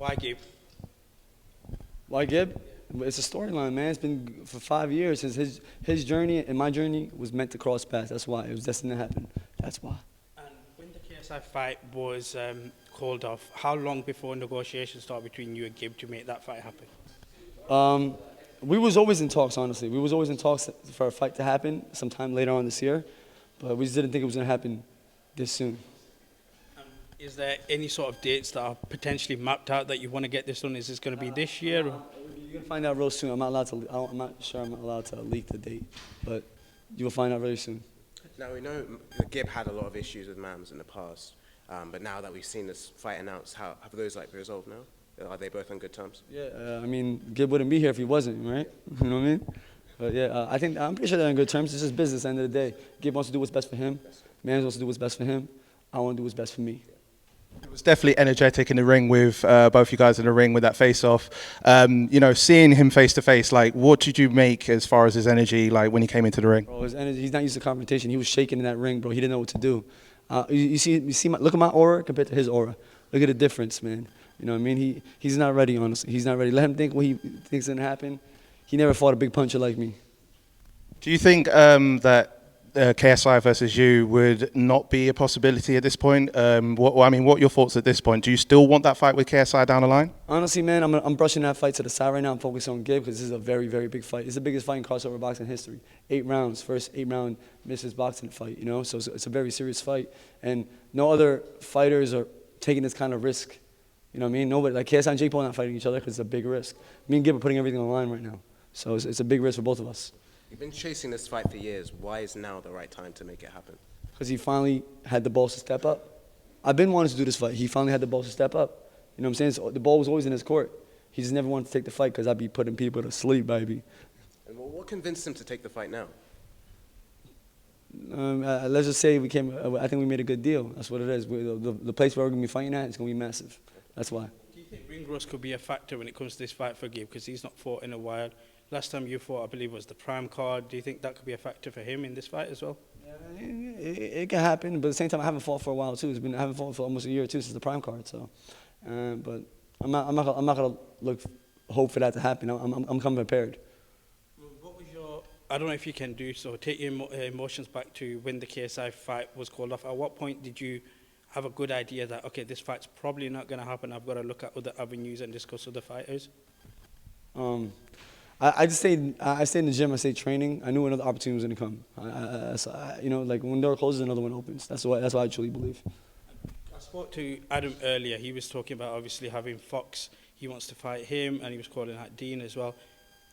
Why Gabe? Why Gib? It's a storyline, man. It's been for 5 years. His journey and my journey was meant to cross paths. That's why it was destined to happen. That's why. And when the KSI fight was called off, how long before negotiations started between you and Gabe to make that fight happen? We was always in talks, honestly. We was always in talks for a fight to happen sometime later on this year, but we just didn't think it was gonna happen this soon. Is there any sort of dates that are potentially mapped out that you want to get this done? Is this going to be this year? Or? You're gonna find out real soon. I'm not allowed to. I'm not sure I'm allowed to leak the date, but you will find out very soon. Now, we know that Gib had a lot of issues with Mams in the past, but now that we've seen this fight announced, have those resolved now? Are they both on good terms? Yeah, I mean, Gib wouldn't be here if he wasn't, right? You know what I mean? But yeah, I'm pretty sure they're on good terms. It's just business at the end of the day. Gib wants to do what's best for him. Mans wants to do what's best for him. I want to do what's best for me. It was definitely energetic in the ring with both you guys in the ring with that face-off. Seeing him face to face, what did you make as far as his energy, when he came into the ring? Bro, his energy, he's not used to confrontation. He was shaking in that ring, bro. He didn't know what to do. You see, look at my aura compared to his aura. Look at the difference, man. You know what I mean? He's not ready, honestly. He's not ready. Let him think what he thinks is gonna happen. He never fought a big puncher like me. Do you think that KSI versus you would not be a possibility at this point? What are your thoughts at this point? Do you still want that fight with KSI down the line? Honestly, man, I'm brushing that fight to the side right now. I'm focused on Gabe because this is a very, very big fight. It's the biggest fight in crossover boxing history. 8 rounds, first 8-round Mrs. boxing fight, you know? So it's a very serious fight. And no other fighters are taking this kind of risk. You know what I mean? Nobody, KSI and Jake Paul are not fighting each other because it's a big risk. Me and Gabe are putting everything on the line right now. So it's a big risk for both of us. You've been chasing this fight for years. Why is now the right time to make it happen? Because he finally had the balls to step up. I've been wanting to do this fight. He finally had the balls to step up. You know what I'm saying? So the ball was always in his court. He just never wanted to take the fight because I'd be putting people to sleep, baby. And what convinced him to take the fight now? Let's just say I think we made a good deal. That's what it is. The place where we're going to be fighting at is going to be massive. That's why. Do you think ring rust could be a factor when it comes to this fight for Gabe? Because he's not fought in a while. Last time you fought, I believe, was the Prime card. Do you think that could be a factor for him in this fight as well? Yeah, it can happen, but at the same time, I haven't fought for a while too. I haven't fought for almost a year or two since the Prime card. So, but I'm not gonna hope for that to happen. I'm coming prepared. What was your? I don't know if you can do so. Take your emotions back to when the KSI fight was called off. At what point did you have a good idea that okay, this fight's probably not going to happen? I've got to look at other avenues and discuss other fighters. I stayed in the gym. I stayed training. I knew another opportunity was going to come. When one door closes, another one opens. That's what I truly believe. I spoke to Adam earlier. He was talking about obviously having Fox. He wants to fight him, and he was calling out Dean as well.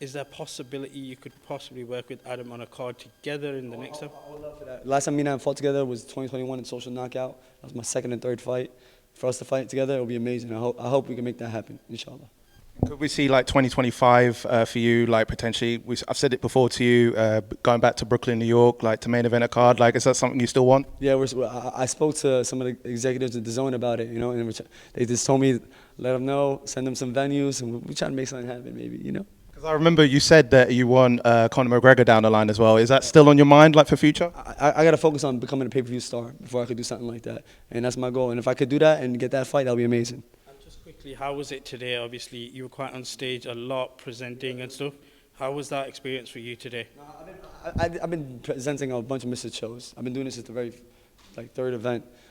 Is there a possibility you could possibly work with Adam on a card together in the next time? I would love for that. Last time me and Adam fought together was 2021 in Social Knockout. That was my second and third fight. For us to fight together, it would be amazing. I hope we can make that happen, inshallah. Could we see 2025 for you, potentially? I've said it before to you, going back to Brooklyn, New York, to main event a card. Is that something you still want? Yeah, I spoke to some of the executives at DAZN about it, and they just told me, let them know, send them some venues, and we try to make something happen, maybe, Because I remember you said that you want Conor McGregor down the line as well. Is that still on your mind, for future? I got to focus on becoming a pay-per-view star before I could do something like that, and that's my goal. And if I could do that and get that fight, that'll be amazing. Quickly, how was it today? Obviously, you were quite on stage a lot, presenting and stuff. How was that experience for you today? I've been presenting a bunch of Mr. shows. I've been doing this as the very third event.